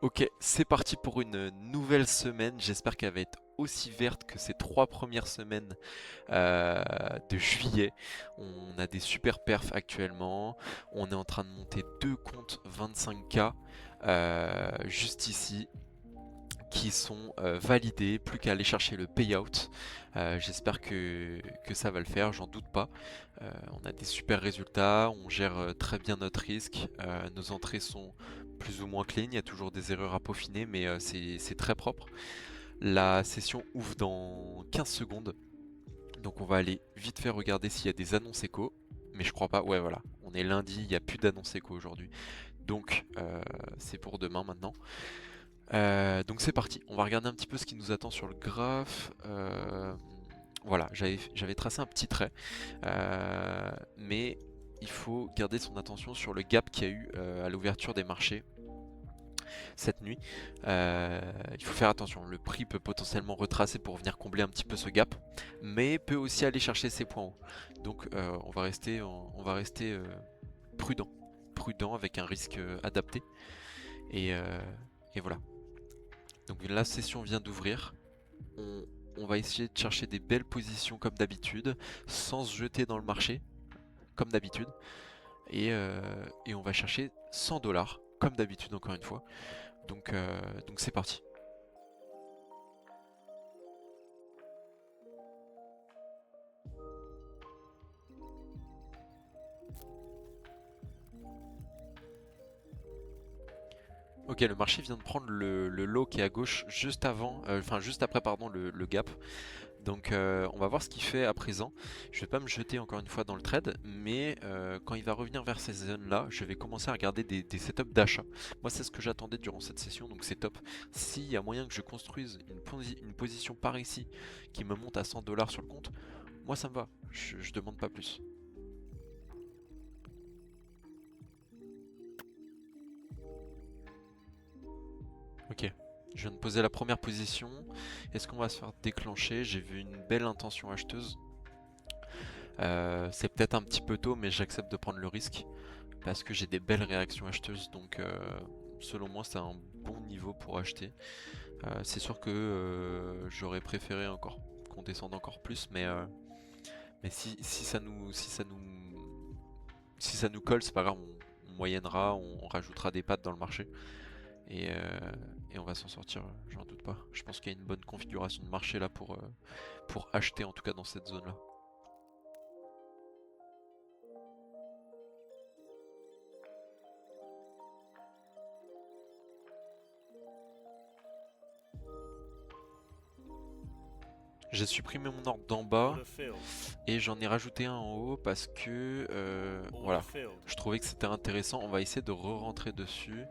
Ok, c'est parti pour une nouvelle semaine. J'espère qu'elle va être aussi verte que ces 3 premières semaines de juillet. On a des super perfs actuellement. On est en train de monter deux comptes 25K juste ici qui sont validés. Plus qu'à aller chercher le payout. J'espère que ça va le faire, j'en doute pas. On a des super résultats, on gère très bien notre risque. Nos entrées sont plus ou moins clean, il y a toujours des erreurs à peaufiner, mais c'est très propre. La session ouvre dans 15 secondes, donc on va aller vite fait regarder s'il y a des annonces écho. Mais je crois pas, ouais voilà, on est lundi, il n'y a plus d'annonces écho aujourd'hui. Donc c'est pour demain maintenant. Donc c'est parti, on va regarder un petit peu ce qui nous attend sur le graphe. Voilà, j'avais tracé un petit trait, mais il faut garder son attention sur le gap qu'il y a eu à l'ouverture des marchés cette nuit. Il faut faire attention, le prix peut potentiellement retracer pour venir combler un petit peu ce gap, mais peut aussi aller chercher ses points hauts. Donc on va rester prudent, prudent avec un risque adapté. Et, euh, et voilà. Donc la session vient d'ouvrir. On, on va essayer de chercher des belles positions comme d'habitude, sans se jeter dans le marché, comme d'habitude. Et on va chercher 100 dollars, comme d'habitude encore une fois. Donc c'est parti. Ok, le marché vient de prendre le low qui est à gauche juste avant, enfin juste après pardon le gap. Donc on va voir ce qu'il fait à présent. Je vais pas me jeter encore une fois dans le trade, mais quand il va revenir vers ces zones-là, je vais commencer à regarder des setups d'achat. Moi c'est ce que j'attendais durant cette session, donc c'est top. S'il y a moyen que je construise une position par ici qui me monte à 100 dollars sur le compte, moi ça me va, je demande pas plus. Ok, je viens de poser la première position. Est-ce qu'on va se faire déclencher? J'ai vu une belle intention acheteuse. C'est peut-être un petit peu tôt, mais j'accepte de prendre le risque parce que j'ai des belles réactions acheteuses. Donc, selon moi, c'est un bon niveau pour acheter. C'est sûr que j'aurais préféré encore qu'on descende encore plus, mais si ça nous colle, c'est pas grave. On moyennera, on rajoutera des pattes dans le marché et, euh, et on va s'en sortir. J'en doute pas. Je pense qu'il y a une bonne configuration de marché là pour acheter en tout cas dans cette zone là. J'ai supprimé mon ordre d'en bas Order filled. et j'en ai rajouté un en haut parce que Order voilà, filled. je trouvais que c'était intéressant. On va essayer de re-rentrer dessus.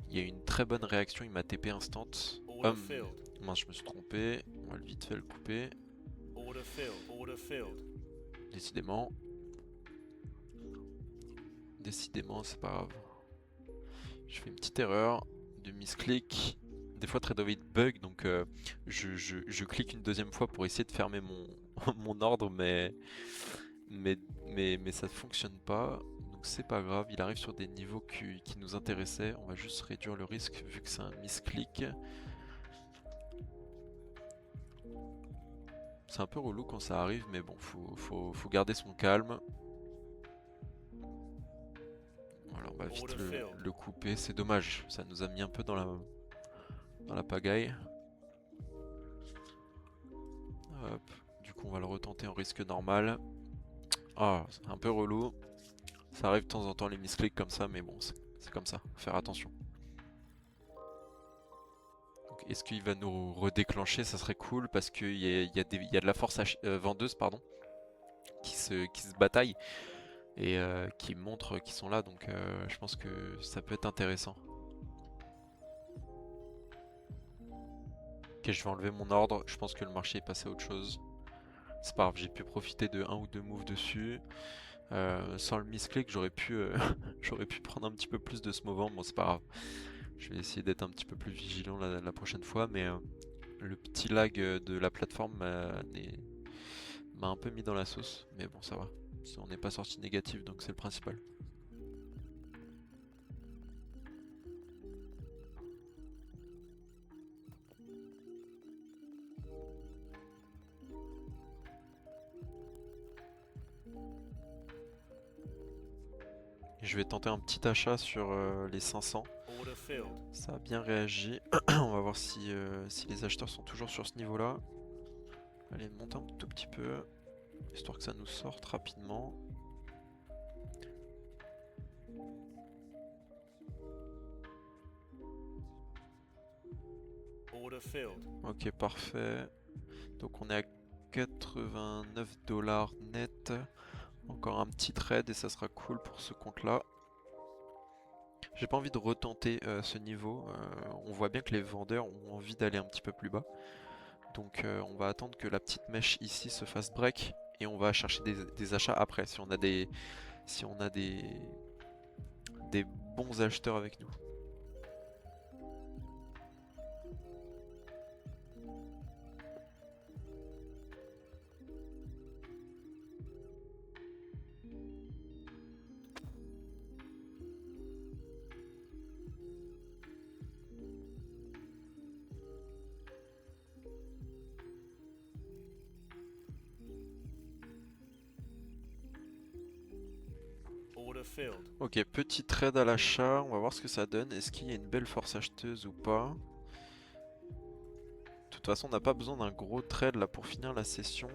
Il y a eu une très bonne réaction, il m'a TP instant. Order filled. Mince, je me suis trompé. On va vite fait le couper. Order filled. Order filled. Décidément, décidément, c'est pas grave. Je fais une petite erreur de misclick. Des fois, TradeOvate bug, donc je clique une deuxième fois pour essayer de fermer mon, mon ordre, mais, mais ça ne fonctionne pas. Donc c'est pas grave, il arrive sur des niveaux qui nous intéressaient. On va juste réduire le risque vu que c'est un misclick. C'est un peu relou quand ça arrive, mais bon, faut garder son calme. Voilà, on va vite Order filled. le couper. C'est dommage, ça nous a mis un peu dans la pagaille. Hop. Du coup, on va le retenter en risque normal. Ah, c'est un peu relou. Ça arrive de temps en temps les misclicks comme ça, mais bon, c'est comme ça. Faut faire attention. Est-ce qu'il va nous redéclencher? Ça serait cool parce qu'il y a de la force vendeuse pardon, qui se bataille et qui montrent qu'ils sont là. Donc je pense que ça peut être intéressant. Ok, je vais enlever mon ordre. Je pense que le marché est passé à autre chose. C'est pas grave, j'ai pu profiter de un ou deux moves dessus. Sans le misclick, j'aurais pu, j'aurais pu prendre un petit peu plus de ce moment. Bon, c'est pas grave. Je vais essayer d'être un petit peu plus vigilant la prochaine fois, mais le petit lag de la plateforme m'a un peu mis dans la sauce. Mais bon, ça va. On n'est pas sorti négatif, donc c'est le principal. Je vais tenter un petit achat sur les 500. Order filled. Ça a bien réagi. On va voir si les acheteurs sont toujours sur ce niveau-là. Allez, monte un tout petit peu, histoire que ça nous sorte rapidement. Order filled. Ok, parfait. Donc on est à 89 $ net. Encore un petit trade et ça sera cool pour ce compte-là. J'ai pas envie de retenter ce niveau. On voit bien que les vendeurs ont envie d'aller un petit peu plus bas. Donc on va attendre que la petite mèche ici se fasse break. Et on va chercher des achats après, si on a des bons acheteurs avec nous. Order filled. Ok, petit trade à l'achat, on va voir ce que ça donne. Est-ce qu'il y a une belle force acheteuse ou pas? De toute façon, on n'a pas besoin d'un gros trade là pour finir la session.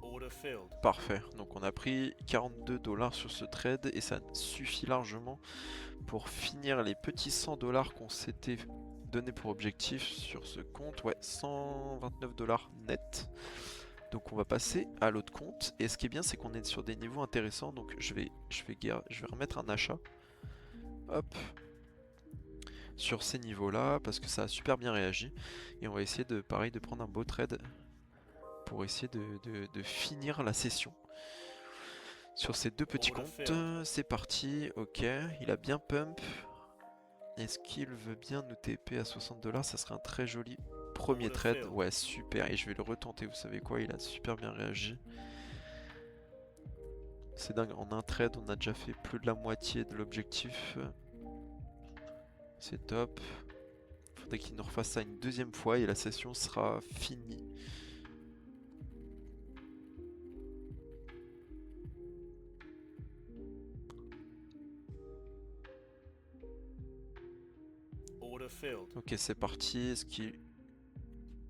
Order filled. Parfait, donc on a pris 42 $ sur ce trade et ça suffit largement pour finir les petits 100 $ qu'on s'était donné pour objectif sur ce compte. Ouais, 129 $ net. Donc on va passer à l'autre compte. Et ce qui est bien, c'est qu'on est sur des niveaux intéressants. Donc je vais remettre un achat. Hop. Sur ces niveaux-là, parce que ça a super bien réagi. Et on va essayer de, pareil, de prendre un beau trade pour essayer de finir la session. Sur ces deux petits comptes, c'est parti. Ok, il a bien pump. Est-ce qu'il veut bien nous TP à 60 $? Ça serait un très joli premier trade. Ouais, super. Et je vais le retenter. Vous savez quoi? Il a super bien réagi. C'est dingue. En un trade, on a déjà fait plus de la moitié de l'objectif. C'est top. Faudrait qu'il nous refasse ça une deuxième fois et la session sera finie. Order filled. Ok, c'est parti. Est-ce qu'il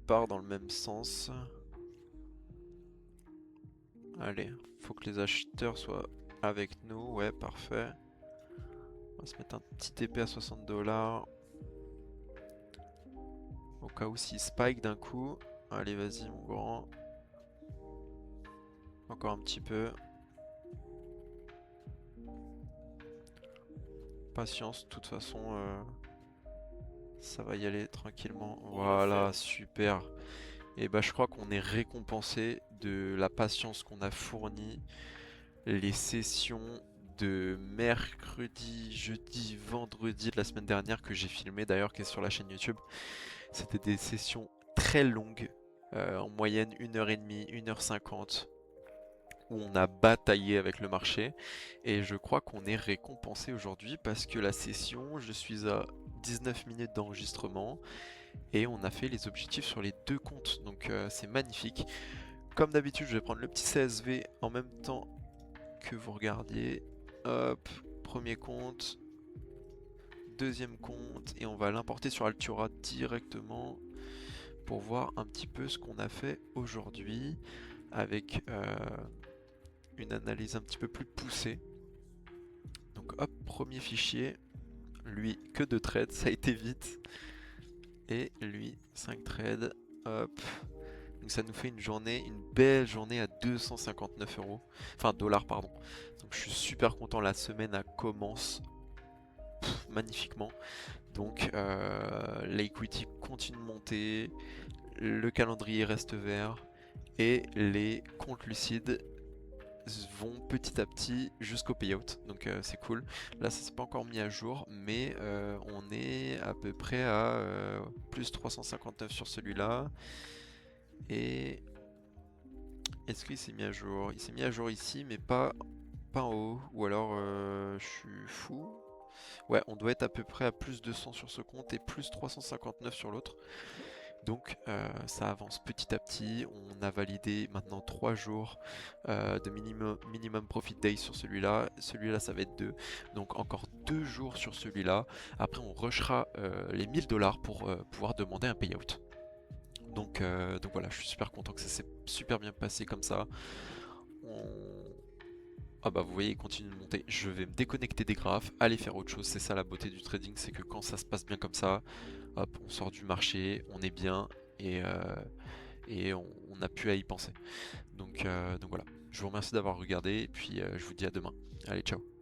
part dans le même sens? Allez, faut que les acheteurs soient avec nous. Ouais, parfait. On va se mettre un petit TP à 60 $. Au cas où s'il spike d'un coup. Allez, vas-y, mon grand. Encore un petit peu. Patience, de toute façon, ça va y aller tranquillement. Voilà, super. Et bah, je crois qu'on est récompensé de la patience qu'on a fournie. Les sessions de mercredi, jeudi, vendredi de la semaine dernière que j'ai filmé d'ailleurs, qui est sur la chaîne YouTube. C'était des sessions très longues, en moyenne 1h30, 1h50, où on a bataillé avec le marché. Et je crois qu'on est récompensé aujourd'hui parce que la session, je suis à 19 minutes d'enregistrement et on a fait les objectifs sur les deux comptes. Donc c'est magnifique. Comme d'habitude, je vais prendre le petit CSV en même temps que vous regardiez. Hop, premier compte, deuxième compte, et on va l'importer sur Altura directement pour voir un petit peu ce qu'on a fait aujourd'hui avec une analyse un petit peu plus poussée. Donc hop, premier fichier, lui que 2 trades, ça a été vite, et lui 5 trades, hop. Donc ça nous fait une journée, une belle journée à 259 €, enfin dollars pardon. Donc je suis super content, la semaine commence magnifiquement. Donc l'equity continue de monter, le calendrier reste vert et les comptes lucides vont petit à petit jusqu'au payout. Donc c'est cool. Là ça s'est pas encore mis à jour, mais on est à peu près à plus 359 sur celui-là. Et est-ce qu'il s'est mis à jour? Il s'est mis à jour ici, mais pas en haut. Ou alors je suis fou. Ouais, on doit être à peu près à plus 200 sur ce compte et plus 359 sur l'autre. Donc ça avance petit à petit. On a validé maintenant 3 jours de minimum profit day sur celui-là. Celui-là ça va être 2. Donc encore 2 jours sur celui-là. Après on rushera les 1000 $ pour pouvoir demander un payout. Donc voilà, je suis super content que ça s'est super bien passé comme ça. Ah bah vous voyez, il continue de monter. Je vais me déconnecter des graphes, aller faire autre chose. C'est ça la beauté du trading, c'est que quand ça se passe bien comme ça, hop, on sort du marché, on est bien et on n'a plus à y penser. Donc voilà, je vous remercie d'avoir regardé et puis je vous dis à demain. Allez, ciao.